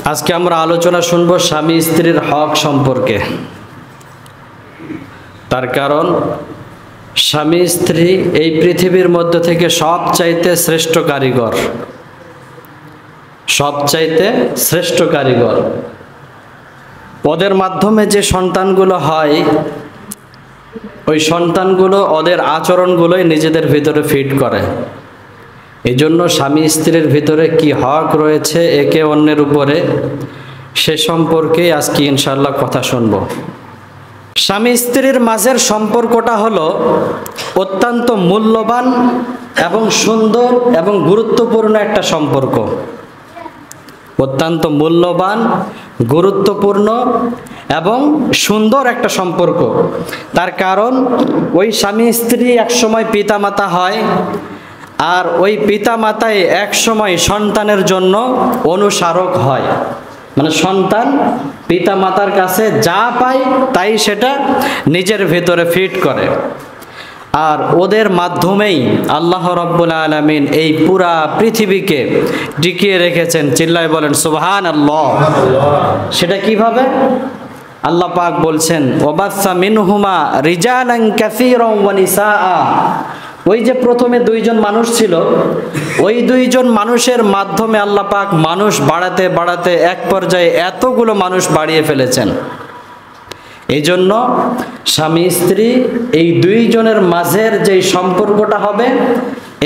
আজকে আমরা আলোচনা শুনব স্বামী স্ত্রীর হক সম্পর্কে। তার কারণ স্বামী স্ত্রী এই পৃথিবীর মধ্যে থেকে সবচাইতে শ্রেষ্ঠ কারিগর, সবচাইতে শ্রেষ্ঠ কারিগর। ওদের মাধ্যমে যে সন্তানগুলো হয়, ওই সন্তানগুলো ওদের আচরণগুলোই নিজেদের ভিতরে ফিট করে। এই জন্য স্বামী স্ত্রীর ভিতরে কি হক রয়েছে একে অন্যের উপরে, সে সম্পর্কে আজকে ইনশাআল্লাহ কথা শুনব। স্বামী স্ত্রীর মাঝের সম্পর্কটা হলো অত্যন্ত মূল্যবান এবং সুন্দর এবং গুরুত্বপূর্ণ একটা সম্পর্ক। অত্যন্ত মূল্যবান, গুরুত্বপূর্ণ এবং সুন্দর একটা সম্পর্ক। তার কারণ ওই স্বামী স্ত্রী একসময় পিতামাতা হয়, আর ওই পিতামাতাই একসময় সন্তানের জন্য অনুসারক হয়। মানে সন্তান পিতামাতার কাছে যা পায় তাই সেটা নিজের ভেতরে ফিট করে। আর ওদের মাধ্যমেই আল্লাহ রাব্বুল আলামিন এই পুরা পৃথিবীকে টিকিয়ে রেখেছেন। চিল্লায় বলেন সুবহানাল্লাহ। সেটা কিভাবে? আল্লাহ পাক বলছেন ওয়াবাসা মিনহুমা রিজালান কাসীরান ওয়া নিসাআ। ওই যে প্রথমে দুইজন মানুষ ছিল, ওই দুইজন মানুষের মাধ্যমে আল্লাহ পাক মানুষ বাড়াতে বাড়াতে এক পর্যায়ে এতগুলো মানুষ বাড়িয়ে ফেলেছেন। এই জন্য স্বামী স্ত্রী এই দুইজনের মাঝের যে সম্পর্কটা হবে,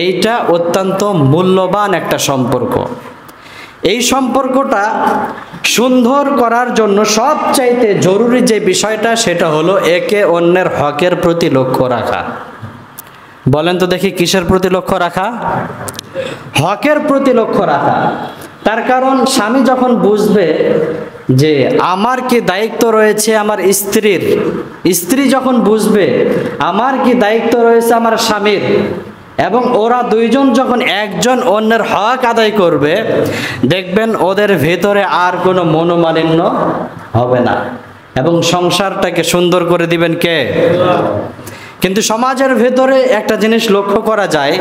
এইটা অত্যন্ত মূল্যবান একটা সম্পর্ক। এই সম্পর্কটা সুন্দর করার জন্য সবচাইতে জরুরি যে বিষয়টা, সেটা হলো একে অন্যের হকের প্রতি লক্ষ্য রাখা। বলেন তো দেখি, কিসের প্রতি লক্ষ্য রাখা? হকের প্রতি লক্ষ্য রাখা। তার কারণ স্বামী যখন বুঝবে যে আমার কি দায়িত্ব রয়েছে আমার স্ত্রীর, স্ত্রী যখন বুঝবে আমার কি দায়িত্ব রয়েছে আমার স্বামীর, এবং ওরা দুইজন যখন একজন অন্যের হক আদায় করবে, দেখবেন ওদের ভেতরে আর কোনো মনোমালিন্য হবে না এবং সংসারটাকে সুন্দর করে দিবেন কে? কিন্তু সমাজের ভেতরে একটা জিনিস লক্ষ্য করা যায়,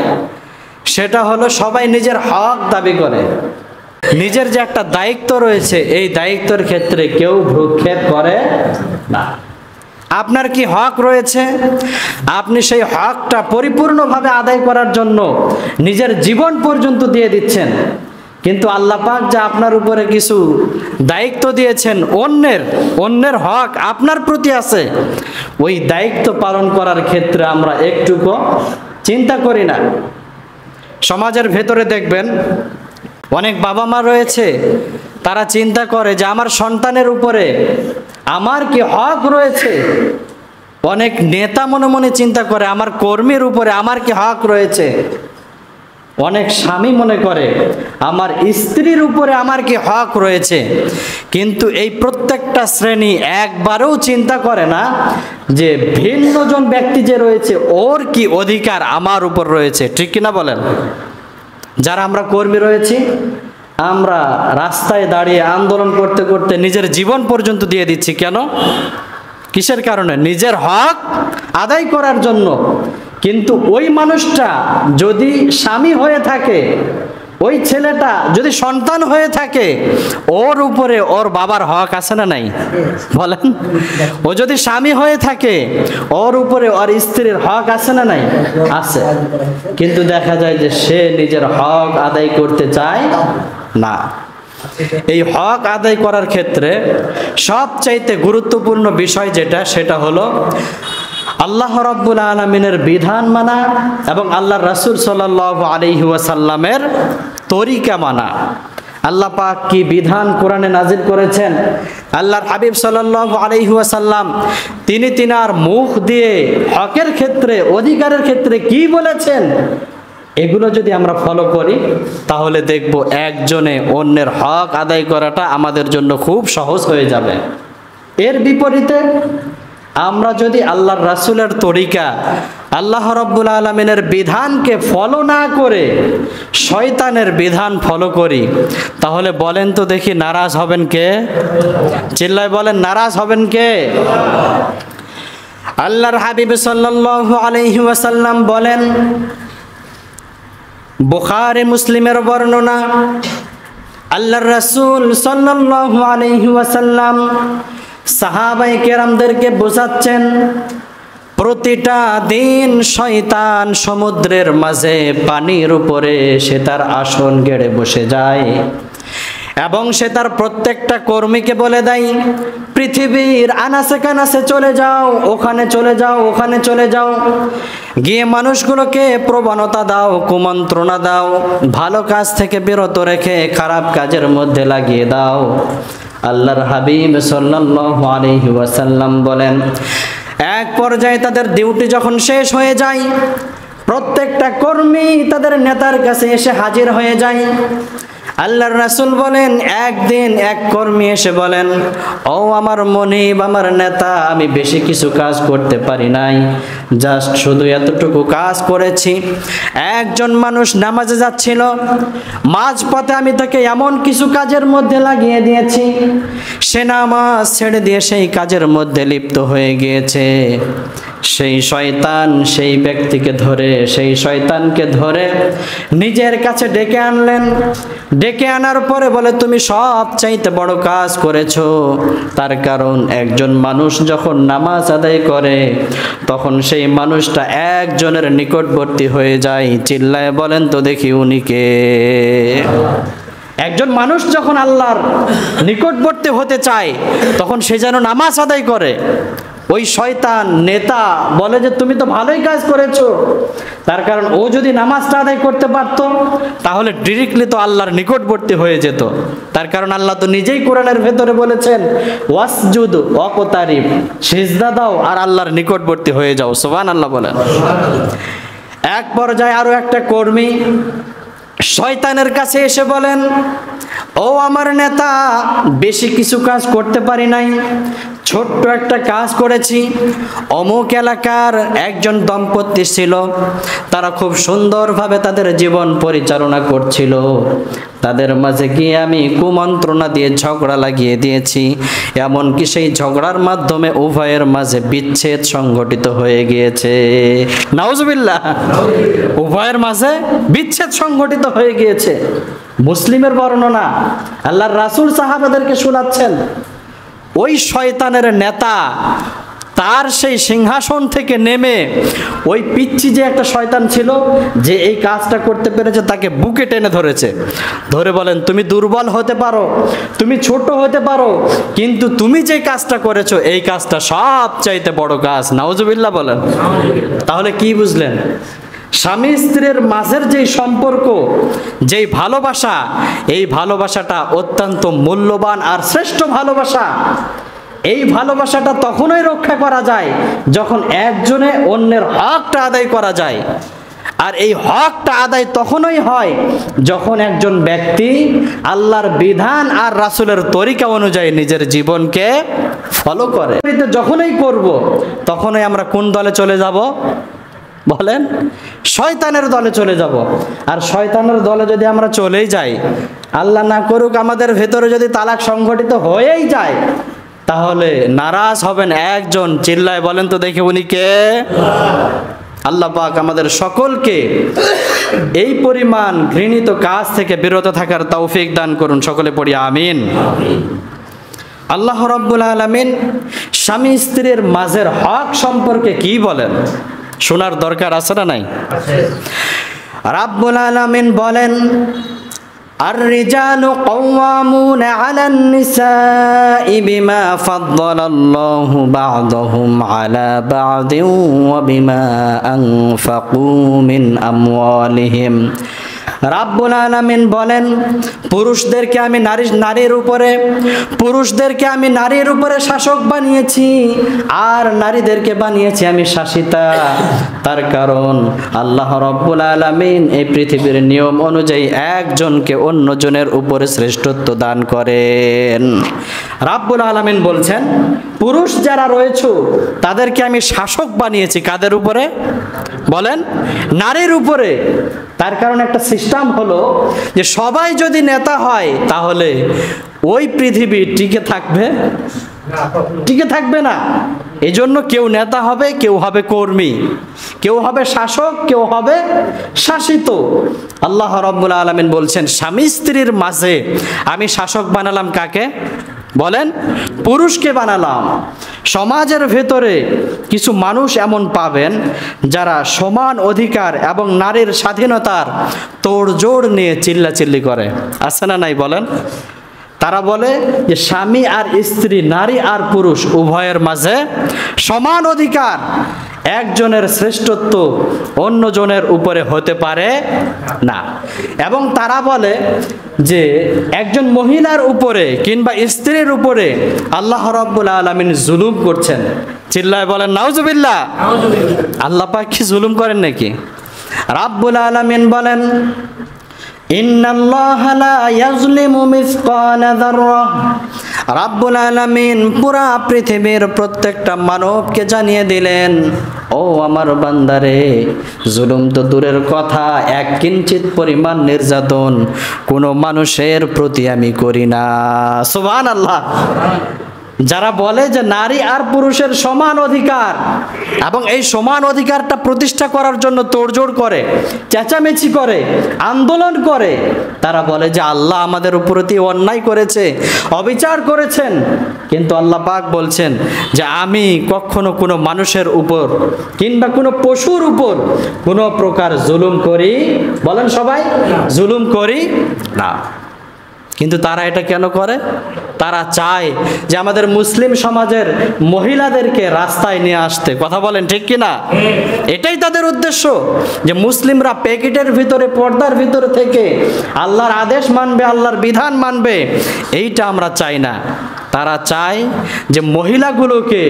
সেটা হলো সবাই নিজের হক দাবি করে। নিজের যে একটা দায়িত্ব রয়েছে, এই দায়িত্বের ক্ষেত্রে কেউ ভ্রুক্ষেপ করে না। আপনার কি হক রয়েছে, আপনি সেই হকটা পরিপূর্ণভাবে আদায় করার জন্য নিজের জীবন পর্যন্ত দিয়ে দিচ্ছেন। কিন্তু আল্লাহ পাক যা আপনার উপরে কিছু দায়িত্ব দিয়েছেন, অন্যের হক আপনার প্রতি আছে, ওই দায়িত্ব পালন করার ক্ষেত্রে আমরা একটুকু চিন্তা করি না। সমাজের ভেতরে দেখবেন অনেক বাবা মা রয়েছে, তারা চিন্তা করে যে আমার সন্তানের উপরে আমার কি হক রয়েছে। অনেক নেতা মনে মনে চিন্তা করে আমার কর্মীর উপরে আমার কি হক রয়েছে। অনেক স্বামী মনে করে আমার স্ত্রীর উপরে আমার কি হক রয়েছে। কিন্তু এই প্রত্যেকটা শ্রেণী একবারও চিন্তা করে না যে ভিন্নজন ব্যক্তি যে রয়েছে, ওর কি অধিকার আমার উপর রয়েছে। ঠিক কিনা বলেন? যারা আমরা কর্মী রয়েছি, আমরা রাস্তায় দাঁড়িয়ে আন্দোলন করতে করতে নিজের জীবন পর্যন্ত দিয়ে দিচ্ছি। কেন? কিসের কারণে? নিজের হক আদায় করার জন্য। কিন্তু ওই মানুষটা যদি স্বামী হয়ে থাকে, ওই ছেলেটা যদি সন্তান হয়ে থাকে, ওর উপরে ওর বাবার হক আছে না নাই? বলেন। ও যদি স্বামী হয়ে থাকে, ওর উপরে ওর স্ত্রীর হক আছে না নাই? আছে। কিন্তু দেখা যায় যে সে নিজের হক আদায় করতে চায় না। এই হক আদায় করার ক্ষেত্রে সবচাইতে গুরুত্বপূর্ণ বিষয় যেটা, সেটা হলো আল্লাহ রাব্বুল আলামিনের বিধান মানা এবং আল্লাহর রাসূল সাল্লাল্লাহু আলাইহি ওয়াসাল্লামের তরিকা মানা। আল্লাহ পাক কি বিধান কোরআনে নাজিল করেছেন, আল্লাহর হাবিব সাল্লাল্লাহু আলাইহি ওয়াসাল্লাম তিনি তিনার মুখ দিয়ে হকের ক্ষেত্রে, অধিকারের ক্ষেত্রে কি বলেছেন, এগুলো যদি আমরা ফলো করি, তাহলে দেখব একজনে অন্যের হক আদায় করাটা আমাদের জন্য খুব সহজ হয়ে যাবে। এর বিপরীতে আমরা যদি আল্লাহর রাসূলের তরিকা, আল্লাহ রাব্বুল আলামিনের বিধানকে ফলো না করে শয়তানের বিধান ফলো করি, তাহলে বলেন তো দেখি নারাজ হবেন কে? চিল্লায় বলেন, নারাজ হবেন কে? আল্লাহর হাবিব সাল্লাল্লাহু আলাইহি ওয়াসাল্লাম বলেন, বুখারী মুসলিমের বর্ণনা, আল্লাহর রাসূল সাল্লাল্লাহু আলাইহি ওয়াসাল্লাম সাহাবায়ে কেরামদেরকে বোঝাচ্ছেন, প্রতিটা দিন শয়তান সমুদ্রের মাঝে পানির উপরে সে তার আসন গেড়ে বসে যায় এবং সে তার প্রত্যেকটা কর্মীকে বলে দেয়, পৃথিবীর আনাচে কানাচে চলে যাও, ওখানে চলে যাও, ওখানে চলে যাও, গিয়ে মানুষগুলোকে প্রবণতা দাও, কুমন্ত্রণা দাও, ভালো কাজ থেকে বিরত রেখে খারাপ কাজের মধ্যে লাগিয়ে দাও। আল্লাহর হাবিব সাল্লাল্লাহু আলাইহি ওয়াসাল্লাম বলেন, এক পর্যায়ে তাদের ডিউটি যখন শেষ হয়ে যায়, প্রত্যেকটা কর্মী তাদের নেতার কাছে এসে হাজির হয়ে যায়। আল্লাহর রাসূল বলেন, একদিন এক কর্মী এসে বলেন, ও আমার মনিব, আমার নেতা, আমি বেশি কিছু কাজ করতে পারি নাই, জাস্ট শুধু এতটুকু কাজ করেছি। একজন মানুষ নামাজে যাচ্ছিল, মাঝপথে আমি তাকে এমন কিছু কাজের মধ্যে লাগিয়ে দিয়েছি, সে নামাজ ছেড়ে দিয়ে সেই কাজের মধ্যে লিপ্ত হয়ে গিয়েছে। সেই শয়তান সেই ব্যক্তিকে ধরে, সেই শয়তানকে ধরে নিজের কাছে ডেকে আনলেন। ডেকে আনার পরে বলে, তুমি সবচাইতে বড় কাজ করেছো। তার কারণ একজন মানুষ যখন নামাজ আদায় করে তখন সেই মানুষটা একজনের নিকটবর্তী হয়ে যায়। চিল্লায় বলেন তো দেখি উনি কে? একজন মানুষ যখন আল্লাহর নিকটবর্তী হতে চায় তখন সে যেন নামাজ আদায় করে। ওই শয়তান নেতা বলে যে তুমি তো ভালোই কাজ করেছো, তার কারণ ও যদি নামাজটা আদায় করতে পারতো তাহলে ডিরেক্টলি তো আল্লাহর নিকটবর্তী হয়ে যেত। তার কারণ আল্লাহ তো নিজেই কোরআনের ভেতরে বলেছেন, ওয়াসজুদ ওয়াকতারিব, সিজদা দাও আর আল্লাহর নিকটবর্তী হয়ে যাও। সুবহানাল্লাহ বলেন। এক পর্যায়ে আরো একটা কর্মী শয়তানের কাছে এসে বলেন, ও আমার নেতা, বেশি কিছু কাজ করতে পারি নাই, ছোট্ট একটা কাজ করেছি। অমুক এলাকার একজন দম্পতি ছিল, তারা খুব সুন্দরভাবে তাদের জীবন পরিচালনা করছিল, তাদের মাঝে গিয়ে আমি কুমন্ত্রণা দিয়ে ঝগড়া লাগিয়ে দিয়েছি। এমনকি সেই ঝগড়ার মাধ্যমে উভয়ের মাঝে বিচ্ছেদ সংঘটিত হয়ে গিয়েছে। নাউজুবিল্লাহ। উভয়ের মাঝে বিচ্ছেদ সংঘটিত হয়ে গিয়েছে। মুসলিমের বর্ণনা, আল্লাহর রাসূল সাহাবাদেরকে শোনাচ্ছেন। ওই শয়তানের নেতা তার সেই সিংহাসন থেকে নেমে ওই পিচ্চি যে একটা শয়তান ছিল যে এই কাজটা করতে পেরেছে তাকে বুকে টেনে ধরেছে, ধরে বলেন, তুমি দুর্বল হতে পারো, তুমি ছোট হতে পারো, কিন্তু তুমি যে কাজটা করেছো এই কাজটা সবচাইতে বড় কাজ। নাউজুবিল্লাহ বলেন। তাহলে কি বুঝলেন? স্বামী স্ত্রীর মাঝের যেই সম্পর্ক, যেই ভালোবাসা, এই ভালোবাসাটা অত্যন্ত মূল্যবান আর শ্রেষ্ঠ ভালোবাসা। এই ভালোবাসাটা তখনই রক্ষা করা যায় যখন একজনে অন্যের হকটা আদায় করা যায়। আর এই হকটা আদায় তখনই হয় যখন একজন ব্যক্তি আল্লাহর বিধান আর রাসূলের তরিকা অনুযায়ী নিজের জীবনকে ফলো করে। যখনই করব তখনই আমরা কোন দলে চলে যাব বলেন? শয়তানের দলে চলে যাব। আর শয়তানের দলে যদি আমরা চলেই যাই, আল্লাহ না করুক আমাদের ভেতরে যদি তালাক সংঘটিত হয়েই যায়, তাহলে নারাজ হবেন একজন। চিল্লায় বলেন তো দেখে উনি কে? আল্লাহ পাক আমাদের সকলকে এই পরিমাণ ঘৃণিত কাজ থেকে বিরত থাকার তৌফিক দান করুন। সকলে পড়ি আমিন। আল্লাহ রাব্বুল আলামিন স্বামী স্ত্রীর মাঝের হক সম্পর্কে কি বলেন শোনার দরকার আছে না নাই? রাব্বুল আলামিন বলেন, الرجال قوامون على النساء بما فضل الله بعضهم على بعض وبما أنفقوا من أموالهم। রাব্বুল আলামিন বলেন, পুরুষদেরকে আমি নারীর উপরে শাসক বানিয়েছি আর নারীদেরকে বানিয়েছি আমি শাসিতা। তার কারণ আল্লাহ রাব্বুল আলামিন এই পৃথিবীর নিয়ম অনুযায়ী একজনকে অন্যজনের উপরে শ্রেষ্ঠত্ব দান করেন। রাব্বুল আলামিন বলছেন, পুরুষ যারা রয়েছে তাদেরকে আমি শাসক বানিয়েছি। কাদের উপরে বলেন? নারীর উপরে। তার কারণ একটা সিস্টেম হলো যে সবাই যদি নেতা হয় তাহলে ওই পৃথিবী টিকে থাকবে না। এই জন্য কেউ নেতা হবে, কেউ হবে কর্মী, কেউ হবে শাসক, কেউ হবে শাসিত। আল্লাহ রাব্বুল আলামিন বলছেন স্বামী স্ত্রীর মাঝে আমি শাসক বানালাম কাকে? বলেন, পুরুষকে বানালাম। সমাজের ভেতরে কিছু মানুষ এমন পাবেন যারা সমান অধিকার এবং নারীর স্বাধীনতার তোড়জোড় নিয়ে চিল্লাচিল্লি করে, আছে না নাই বলেন? তারা বলে যে স্বামী আর স্ত্রী, নারী আর পুরুষ উভয়ের মাঝে সমান অধিকার, একজনের শ্রেষ্ঠত্ব অন্যজনের উপরে হতে পারে না। এবং তারা বলে যে একজন মহিলার উপরে কিংবা স্ত্রীর উপরে আল্লাহ রাব্বুল আলামিন জুলুম করছেন। চিল্লায় বলেন নাউজুবিল্লাহ। আল্লাহ পাক কি জুলুম করেন নাকি? রাব্বুল আলামিন বলেন ইন্নাল্লাহা লা ইয়াজলিমু মিসকালা যাররাহ। রাব্বুল আলামিন পুরা পৃথিবীর প্রত্যেকটা মানবকে জানিয়ে দিলেন, ও আমার বান্দারে, জুলুম তো দূরের কথা, এক কিঞ্চিত পরিমাণ নির্যাতন কোনো মানুষের প্রতি আমি করি না। সুবহানাল্লাহ। যারা বলে যে নারী আর পুরুষের সমান অধিকার এবং এই সমান অধিকারটা প্রতিষ্ঠা করার জন্য তোড়জোড় করে, চেঁচামেচি করে, আন্দোলন করে, তারা বলে যে আল্লাহ আমাদের উপরতি অন্যায় করেছে, অবিচার করেছেন। কিন্তু আল্লাহ পাক বলছেন যে আমি কখনো কোনো মানুষের উপর কিংবা কোনো পশুর উপর কোনো প্রকার জুলুম করি, বলেন সবাই, জুলুম করি না। কিন্তু তারা এটা কেন করে? তারা চায় যে আমাদের মুসলিম সমাজের মহিলাদেরকে রাস্তায় নিয়ে আসতে। কথা বলেন ঠিক কিনা? এটাই তাদের উদ্দেশ্য, যে মুসলিমরা প্যাকেটের ভিতরে, পর্দার ভিতরে থেকে আল্লাহর আদেশ মানবে, আল্লাহর বিধান মানবে, এইটা আমরা চাই না। তারা চায় যে মহিলাগুলোকে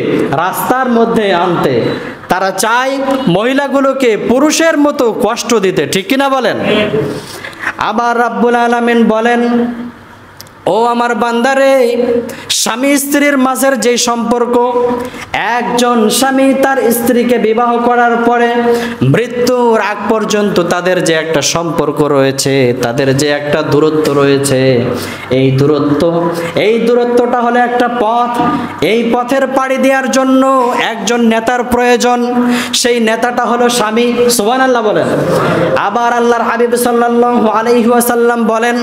রাস্তার মধ্যে আনতে, তারা চায় মহিলাগুলোকে পুরুষের মতো কষ্ট দিতে। ঠিক কিনা বলেন? আবার রাব্বুল আলামিন বলেন, ও আমার বান্দারে, স্বামী স্ত্রীর মাঝের যে সম্পর্ক, একজন স্বামী তার স্ত্রীকে বিবাহ করার পরে মৃত্যুর আগ পর্যন্ত তাদের যে একটা সম্পর্ক রয়েছে, তাদের যে একটা দূরত্ব রয়েছে, এই দূরত্বটা হলো একটা পথ। এই পথের পাড়ি দেওয়ার জন্য একজন নেতার প্রয়োজন, সেই নেতাটা হলো স্বামী। সুবহানাল্লাহ বলেন। আবার আল্লাহর হাবিব সাল্লাল্লাহু আলাইহি ওয়াসাল্লাম বলেন,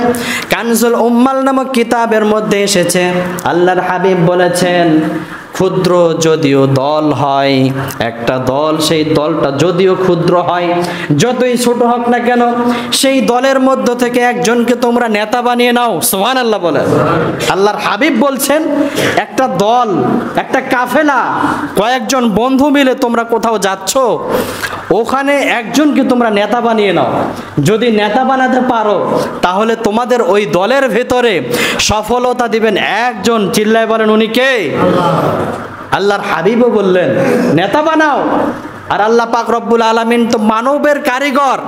কানজুল উম্মাল নামক কিতাবের মধ্যে এসেছে, আল্লাহর হাবিব বলেছেন, ক্ষুদ্র যদিও দল হয়, একটা দল, সেই দলটা যদিও ক্ষুদ্র হয়, যতই ছোট হোক না কেন, সেই দলের মধ্য থেকে একজনকে তোমরা নেতা বানিয়ে নাও। সুবহানাল্লাহ বলেন। আল্লাহর হাবিব বলছেন, একটা দল, একটা কাফেলা, কয়েকজন বন্ধু মিলে তোমরা কোথাও যাচ্ছ, ওখানে একজনকে তোমরা নেতা বানিয়ে নাও। যদি নেতা বানাতে পারো তাহলে তোমাদের ওই দলের ভেতরে সফলতা দিবেন একজন। চিল্লায় বলেন উনি কে? আল্লাহর হাবিবও বললেন নেতা বানাও। আর আল্লাহ পাক রব্বুল আলামিন তো মানবের কারিগর,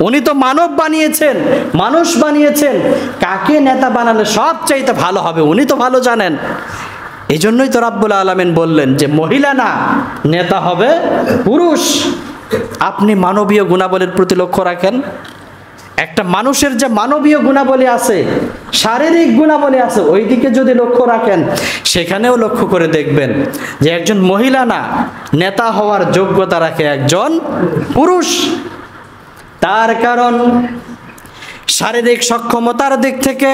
উনি তো মানব বানিয়েছেন, মানুষ বানিয়েছেন। কাকে নেতা বানালে সবচাইতে ভালো হবে উনি তো ভালো জানেন। এই জন্যই তো রব্বুল আলামিন বললেন যে মহিলা না, নেতা হবে পুরুষ। আপনি মানবীয় গুণাবলীর প্রতি লক্ষ্য রাখেন। একটা মানুষের যে মানবীয় গুণাবলী আছে, শারীরিক গুণাবলী আছে, ওই দিকে যদি লক্ষ্য রাখেন, সেখানেও লক্ষ্য করে দেখবেন যে একজন মহিলা না, নেতা হওয়ার যোগ্যতা রাখে একজন পুরুষ। তার কারণ শারীরিক সক্ষমতার দিক থেকে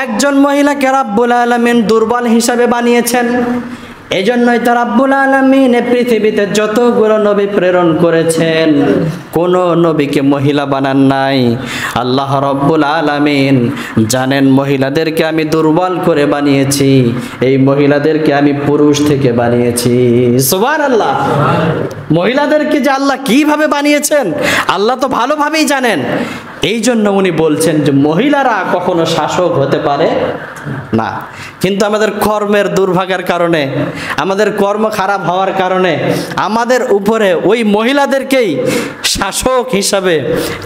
একজন মহিলাকে রাব্বুল আলামিন দুর্বল হিসাবে বানিয়েছেন। এজন্যই তো রাব্বুল আলামিন পৃথিবীতে যতগুলো নবী প্রেরণ করেছেন, কোন নবীকে মহিলা বানান নাই। আল্লাহ রাব্বুল আলামিন জানেন মহিলাদেরকে আমি দুর্বল করে বানিয়েছি, এই মহিলাদেরকে আমি পুরুষ থেকে বানিয়েছি। সুবহানাল্লাহ। মহিলাদেরকে যে আল্লাহ কিভাবে বানিয়েছেন আল্লাহ তো ভালোভাবেই জানেন। এই জন্য উনি বলছেন যে মহিলারা কখনো শাসক হতে পারে না। কিন্তু আমাদের কর্মের দুর্ভাগ্যের কারণে, আমাদের কর্ম খারাপ হওয়ার কারণে আমাদের উপরে ওই মহিলাদেরকেই শাসক হিসাবে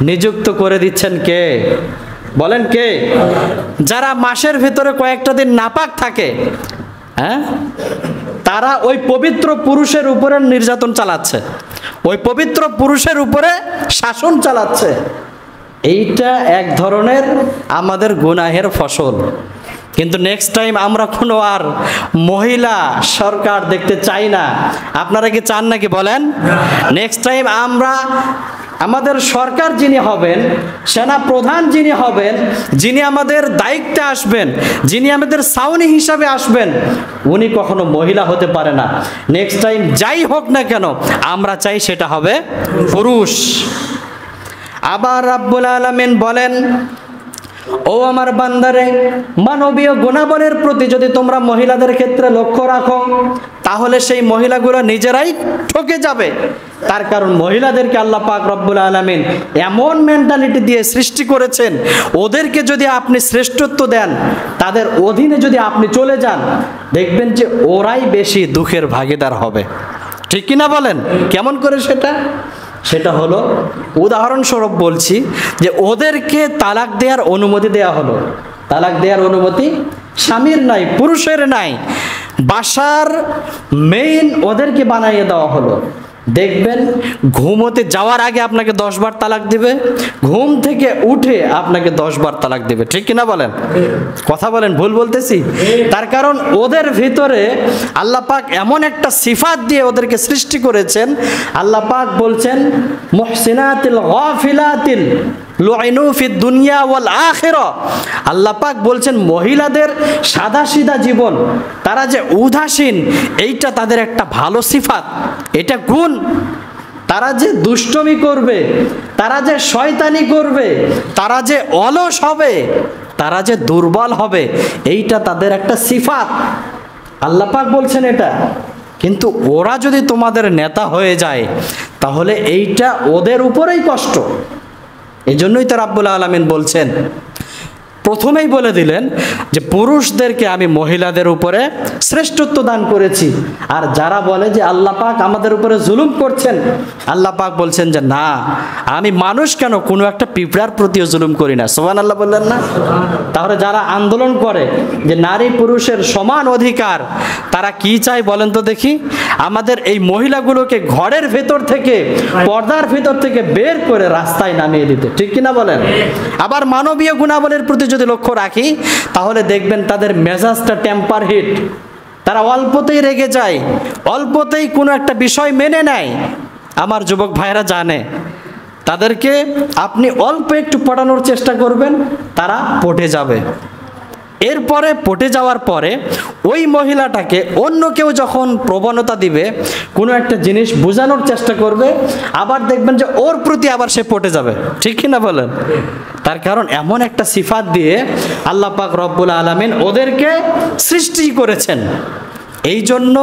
নিযুক্ত করে দিচ্ছেন কে? বলেন কে? যারা মাসের ভিতরে কয়েকটা দিন নাপাক থাকে, হ্যাঁ, তারা ওই পবিত্র পুরুষের উপরে নির্যাতন চালাচ্ছে, ওই পবিত্র পুরুষের উপরে শাসন চালাচ্ছে। এইটা এক ধরনের আমাদের গুনাহের ফসল। কিন্তু নেক্সট টাইম আমরা কোনো আর মহিলা সরকার দেখতে চাই না। আপনারা কি চান নাকি বলেন? নেক্সট টাইম আমরা আমাদের সরকার যিনি হবেন, সেনা প্রধান যিনি হবেন, যিনি আমাদের দায়িত্বে আসবেন, যিনি আমাদের ছাউনি হিসাবে আসবেন, উনি কখনো মহিলা হতে পারে না। নেক্সট টাইম যাই হোক না কেন আমরা চাই সেটা হবে পুরুষ। আবার রাব্বুল আলামিন বলেন, ও আমার বান্দারে, মানবীয় গুণাবলীর প্রতি যদি তোমরা মহিলাদের ক্ষেত্রে লক্ষ্য রাখো, তাহলে সেই মহিলাগুলো নিজেরাই ঠকে যাবে। তার কারণ মহিলাদেরকে আল্লাহ পাক রব্বুল আলামিন এমন মেন্টালিটি দিয়ে সৃষ্টি করেছেন, ওদেরকে যদি আপনি শ্রেষ্ঠত্ব দেন, তাদের অধীনে যদি আপনি চলে যান, দেখবেন যে ওরাই বেশি দুঃখের ভাগীদার হবে। ঠিক কিনা বলেন? কেমন করে সেটা? সেটা হলো, উদাহরণস্বরূপ বলছি, যে ওদেরকে তালাক দেওয়ার অনুমতি দেওয়া হলো। তালাক দেওয়ার অনুমতি স্বামীর নাই, পুরুষের নাই, বাসার মেইন ওদেরকে বানাইয়ে দেওয়া হলো। দেখবেন ঘুমোতে যাওয়ার আগে আপনাকে 10 বার তালাক দিবে, ঘুম থেকে উঠে আপনাকে 10 বার তালাক দিবে। ঠিক কিনা বলেন? কথা বলেন, ভুল বলতেছি? তার কারণ ওদের ভিতরে আল্লাহ পাক এমন একটা সিফাত দিয়ে ওদেরকে সৃষ্টি করেছেন। আল্লাহ পাক বলছেন, মুহসিনাতিল গাফিলাতিল লুইনু ফিদ দুনিয়া ওয়াল আখিরা। আল্লাহ পাক বলছেন মহিলাদের সাদাসিধা জীবন, তারা যে উদাসীন, এইটা তাদের একটা ভালো সিফাত, এটা গুণ। তারা যে দুষ্টমি করবে, তারা যে শয়তানি করবে, তারা যে অলস হবে, তারা যে দুর্বল হবে, এইটা তাদের একটা সিফাত। আল্লাহ পাক বলছেন এটা। কিন্তু ওরা যদি তোমাদের নেতা হয়ে যায়, তাহলে এইটা ওদের উপরেই কষ্ট। এজন্যই তো রাব্বুল আলামিন বলছেন, প্রথমেই বলে দিলেন যে পুরুষদেরকে আমি মহিলাদের উপরে শ্রেষ্ঠত্ব দান করেছি। আর যারা বলে যে আল্লাহ পাক আমাদের উপরে জুলুম করছেন, আল্লাহ পাক বলছেন যে না, আমি মানুষ কেন, কোনো একটা পিঁপড়ার প্রতিও জুলুম করি না। সুবহানাল্লাহ বললেন না? তাহলে যারা আন্দোলন করে যে নারী পুরুষের সমান অধিকার, তারা কি চায় বলেন তো দেখি? আমাদের এই মহিলাগুলোকে ঘরের ভেতর থেকে, পর্দার ভেতর থেকে বের করে রাস্তায় নামিয়ে দিতে। ঠিক কিনা বলেন? আবার মানবীয় গুণাবলীর প্রতি যদি লক্ষ্য রাখি, তাহলে দেখবেন তাদের মেজাজটা টেম্পার হিট, তারা অল্পতেই রেগে যায়, অল্পতেই কোনো একটা বিষয় মেনে নেয়। আমার যুবক ভাইরা জানে, তাদেরকে আপনি অল্প একটু পটানোর চেষ্টা করবেন, তারা পটে যাবে। এরপরে পটে যাওয়ার পরে ওই মহিলাটাকে অন্য কেউ যখন প্রবণতা দিবে, কোনো একটা জিনিস বোঝানোর চেষ্টা করবে, আবার দেখবেন যে ওর প্রতি আবার সে পটে যাবে। ঠিক কিনা বলেন? তার কারণ এমন একটা সিফাত দিয়ে আল্লাহ পাক রব্বুল আলামিন ওদেরকে সৃষ্টি করেছেন। এই জন্য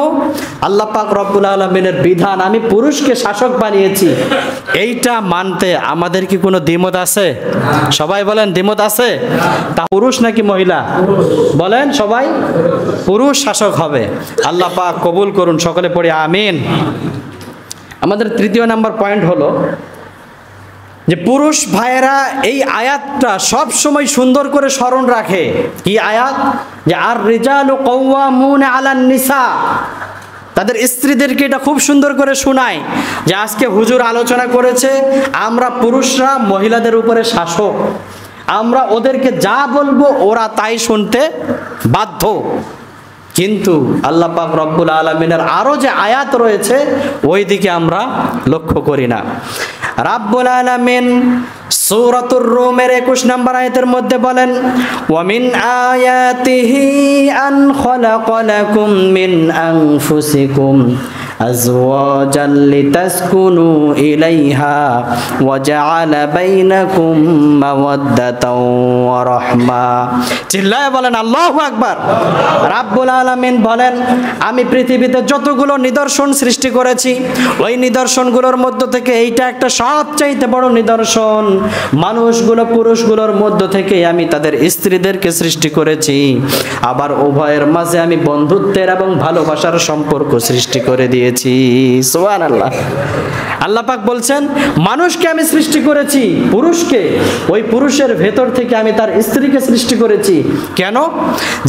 আল্লাহ পাক রব্বুল আলামিনের বিধান, আমি পুরুষকে শাসক বানিয়েছি, এইটা মানতে আমাদের কি কোনো দ্বিমত আছে? সবাই বলেন, দ্বিমত আছে? তা পুরুষ নাকি মহিলা? বলেন সবাই। পুরুষ শাসক হবে। আল্লাহ পাক কবুল করুন, সকলে পড়ি আমিন। আমাদের তৃতীয় নাম্বার পয়েন্ট হলো যে পুরুষ ভাইয়েরা এই আয়াতটা সব সময় সুন্দর করে স্মরণ রাখে। কি আয়াত? যে আর রিজালু কাওয়ামুনা আলান নিসা। তাদের স্ত্রীদেরকে এটা খুব সুন্দর করে শোনায় যে আজকে হুজুর আলোচনা করেছে, আমরা পুরুষরা মহিলাদের উপরে শাসক, আমরা ওদেরকে যা বলবো ওরা তাই শুনতে বাধ্য। কিন্তু আল্লাহ পাক রব্বুল আলামিনের আরো যে আয়াত রয়েছে, ওই দিকে আমরা লক্ষ্য করি না। রাব্বুল আলামিন সূরাতুর রুমের 21 নম্বর আয়াতের মধ্যে বলেন, ওয়া মিন আয়াতিহি আন খালাকা লাকুম মিন আনফুসিকুম আজওয়াজান লিতাসকুনু ইলাইহা ওয়া জাআলা বাইনাকুম মাওয়াদ্দাতাও ওয়া রাহমা। চিল্লায়ে বলেন আল্লাহু আকবার। রাব্বুল আলামিন বলেন, আমি পৃথিবীতে যতগুলো নিদর্শন সৃষ্টি করেছি, ওই নিদর্শনগুলোর মধ্য থেকে এইটা একটা সবচাইতে বড় নিদর্শন। মানুষগুলো, পুরুষগুলোর মধ্য থেকে আমি তাদের স্ত্রীদেরকে সৃষ্টি করেছি, আবার উভয়ের মাঝে আমি বন্ধুত্বের এবং ভালোবাসার সম্পর্ক সৃষ্টি করে দিয়েছি। দিয়েছি। সুবহানাল্লাহ। আল্লাহ পাক বলছেন মানুষকে আমি সৃষ্টি করেছি, পুরুষকে, ওই পুরুষের ভেতর থেকে আমি তার স্ত্রীকে সৃষ্টি করেছি। কেন?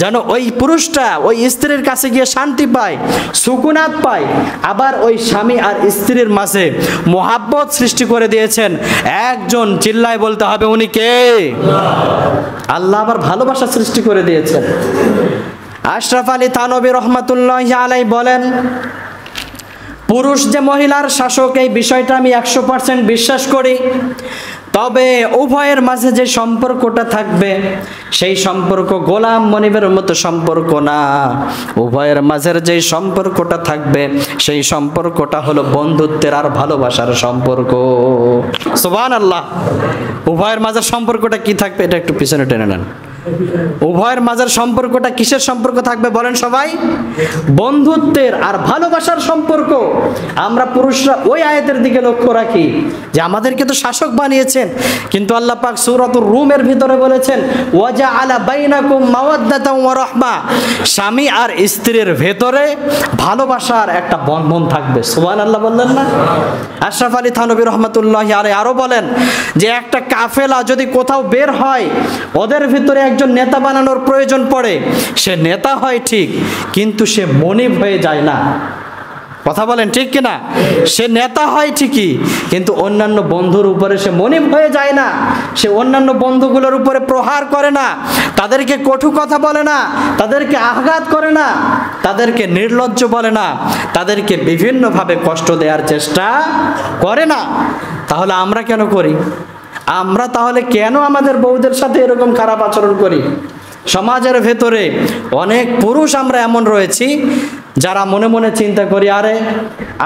যেন ওই পুরুষটা ওই স্ত্রীর কাছে গিয়ে শান্তি পায়, সুকুনাত পায়। আবার ওই স্বামী আর স্ত্রীর মাঝে মোহাব্বত সৃষ্টি করে দিয়েছেন একজন, চিল্লায় বলতে হবে উনি কে? আল্লাহ আবার ভালোবাসা সৃষ্টি করে দিয়েছেন। আশরাফ আলী থানভী রহমাতুল্লাহি আলাইহি বলেন, পুরুষ যে মহিলার শাসক এই বিষয়টা আমি 100% বিশ্বাস করি। তবে উভয়ের মাঝে যে সম্পর্কটা থাকবে সেই সম্পর্ক গোলাম মনিবের মতো সম্পর্ক না। উভয়ের মাঝের যে সম্পর্কটা থাকবে সেই সম্পর্কটা হলো বন্ধুত্বের আর ভালোবাসার সম্পর্ক। সুবহানাল্লাহ। উভয়ের মাঝের সম্পর্কটা কি থাকবে এটা একটু পিছনে টেনে নেন। উভয়ের মাঝের সম্পর্কটা কিসের সম্পর্ক থাকবে বলেন সবাই? বন্ধুত্বের আর ভালোবাসার সম্পর্ক। আমরা পুরুষরা ওই আয়াতের দিকে লক্ষ্য রাখি যে আমাদেরকে তো শাসক বানিয়েছেন, কিন্তু আল্লাহ পাক সূরাতুর রুমের ভিতরে বলেছেন ওয়াজআলা বাইনাকুম মাওয়াদ্দাতাও ওয়া রাহমা, স্বামী আর স্ত্রীর ভেতরে ভালোবাসার একটা বন্ধন থাকবে। সুবহানাল্লাহ বললেন না? আশরাফ আলী থানভী রহমাতুল্লাহি আলাইহি আরো বলেন যে একটা কাফেলা যদি কোথাও বের হয়, ওদের ভিতরে একজন নেতা বানানোর প্রয়োজন পড়ে, সে নেতা হয় ঠিক, কিন্তু সে মনিব হয়ে যায় না। কথা বলেন ঠিক কিনা? সে নেতা হয় ঠিকই, কিন্তু অন্যান্য বন্ধুর উপরে সে মনিব হয়ে যায় না। সে অন্যান্য বন্ধুগুলোর উপরে প্রহার করে না, তাদেরকে কটু কথা বলে না, তাদেরকে আঘাত করে না, তাদেরকে নির্লজ্জ বলে না, তাদেরকে বিভিন্নভাবে কষ্ট দেওয়ার চেষ্টা করে না। তাহলে আমরা কেন করি? আমরা তাহলে কেন আমাদের বউদের সাথে এরকম খারাপ আচরণ করি? সমাজের ভেতরে অনেক পুরুষ আমরা এমন রয়েছি যারা মনে মনে চিন্তা করি, আরে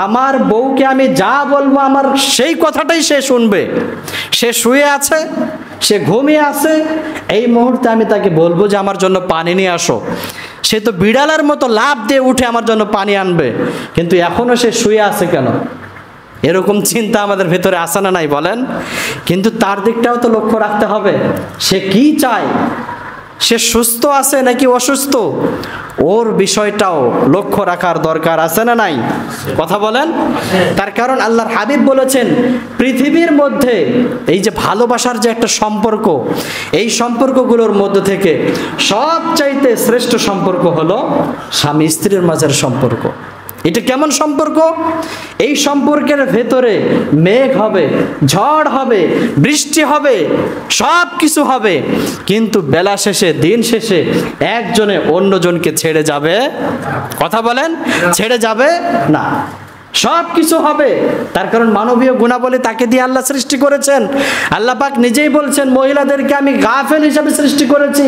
আমার বউকে আমি যা বলবো আমার সেই কথাটাই সে শুনবে। সে শুয়ে আছে, সে ঘুমিয়ে আছে, এই মুহূর্তে আমি তাকে বলবো যে আমার জন্য পানি নিয়ে আসো, সে তো বিড়ালের মতো লাফ দিয়ে উঠে আমার জন্য পানি আনবে, কিন্তু এখনো সে শুয়ে আছে কেন? এরকম চিন্তা আমাদের ভেতরে আসে না নাই বলেন? কিন্তু তার দিকটাও তো লক্ষ্য রাখতে হবে, সে কি চায়, সে সুস্থ আছে নাকি অসুস্থ, ওর বিষয়টাও লক্ষ্য রাখার দরকার আছে না নাই? কথা বলেন। তার কারণ আল্লাহর হাবিব বলেছেন পৃথিবীর মধ্যে এই যে ভালোবাসার যে একটা সম্পর্ক, এই সম্পর্কগুলোর মধ্যে থেকে সবচাইতে শ্রেষ্ঠ সম্পর্ক হলো স্বামী স্ত্রীর মাঝের সম্পর্ক। এটা কেমন সম্পর্ক? এই সম্পর্কের ভেতরে মেঘ হবে, ঝড় হবে, বৃষ্টি হবে, সব কিছু হবে, কিন্তু বেলা শেষে, দিন শেষে একজনে অন্যজনকে ছেড়ে যাবে? কথা বলেন, ছেড়ে যাবে না। সব কিছু হবে। তার কারণ মানবীয় গুণাবলী তাকে দিয়ে আল্লাহ সৃষ্টি করেছেন। আল্লাহ পাক নিজেই বলছেন মহিলাদেরকে আমি গাফেল হিসাবে সৃষ্টি করেছি,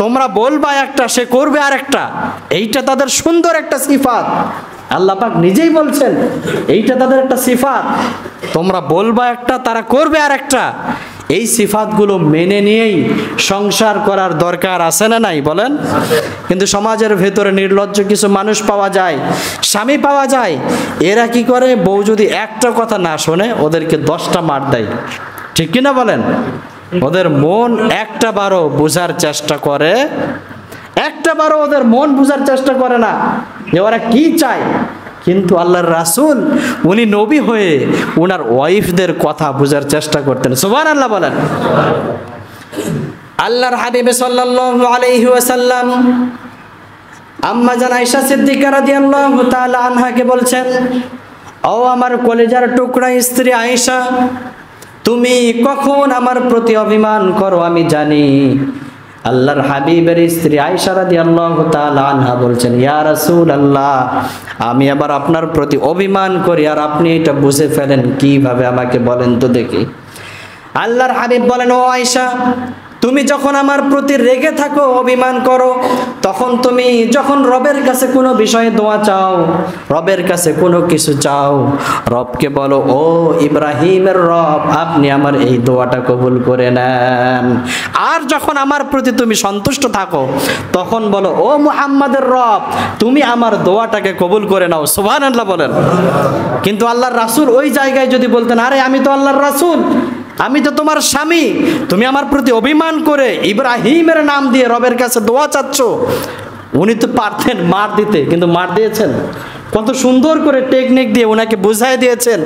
তোমরা বলবা একটা, সে করবে আর একটা। এইটা তাদের সুন্দর একটা সিফাত। আল্লাহ পাক নিজেই বলছেন এইটা তাদের একটা সিফাত, তোমরা বলবা একটা, তারা করবে আর একটা। এই সিফাতগুলো মেনে নিয়েই সংসার করার দরকার আছে না নাই বলেন? কিন্তু সমাজের ভেতরে নির্লজ্জ কিছু মানুষ পাওয়া যায়, স্বামী পাওয়া যায়, এরা কি করে, বউ যদি একটা কথা না শোনে ওদেরকে 10টা মার দেয়। ঠিক কিনা বলেন? ওদের মন একটা বারও বোঝার চেষ্টা করে, একটা বারও ওদের মন বোঝার চেষ্টা করে না যে ওরা কি চায়। কিন্তু আল্লাহর রাসূল উনি নবী হয়ে ওনার ওয়াইফদের কথা বোঝার চেষ্টা করতেন। সুবহানাল্লাহ বলেন। আল্লাহর হাবিব সাল্লাল্লাহু আলাইহি ওয়াসাল্লাম আম্মা জান আয়েশা সিদ্দিকা রাদিয়াল্লাহু তাআলা আনহাকে বলছেন, ও আমার কলিজার টুকরা স্ত্রী আয়েশা, তুমি কখন আমার প্রতি অভিমান করো আমি জানি। আল্লাহর হাবিবের স্ত্রী আয়েশা রাদিয়াল্লাহু তাআলা আনহা বলছেন, ইয়া রাসূলুল্লাহ, আমি আবার আপনার প্রতি অভিমান করি আর আপনি এটা বুঝে ফেলেন কিভাবে আমাকে বলেন তো দেখি। আল্লাহর হাবিব বলেন, ও আয়েশা, তুমি যখন আমার প্রতি রেগে থাকো, অভিমান করো, তখন তুমি যখন রবের কাছে কোনো বিষয়ে দোয়া চাও, রবের কাছে কোনো কিছু চাও, রবকে বলো, ও ইব্রাহিমের রব, আপনি আমার এই দোয়াটা কবুল করে নেন। আর যখন আমার প্রতি তুমি সন্তুষ্ট থাকো, তখন বলো, ও মুহাম্মাদের রব, তুমি আমার দোয়াটাকে কবুল করে নাও। সুবহানাল্লাহ বলেন। কিন্তু আল্লাহর রাসূল ওই জায়গায় যদি বলতেন, আরে আমি তো আল্লাহর রাসূল, আমি তো তোমার স্বামী, তুমি আমার প্রতি অভিমান করে ইব্রাহিমের নাম দিয়ে রবের কাছে দোয়া চাচ্ছ, উনি তো পারতেন মার দিতে, কিন্তু মার দিয়েছেন? কত সুন্দর করে টেকনিক দিয়ে ওনাকে বুঝাই দিয়েছেন,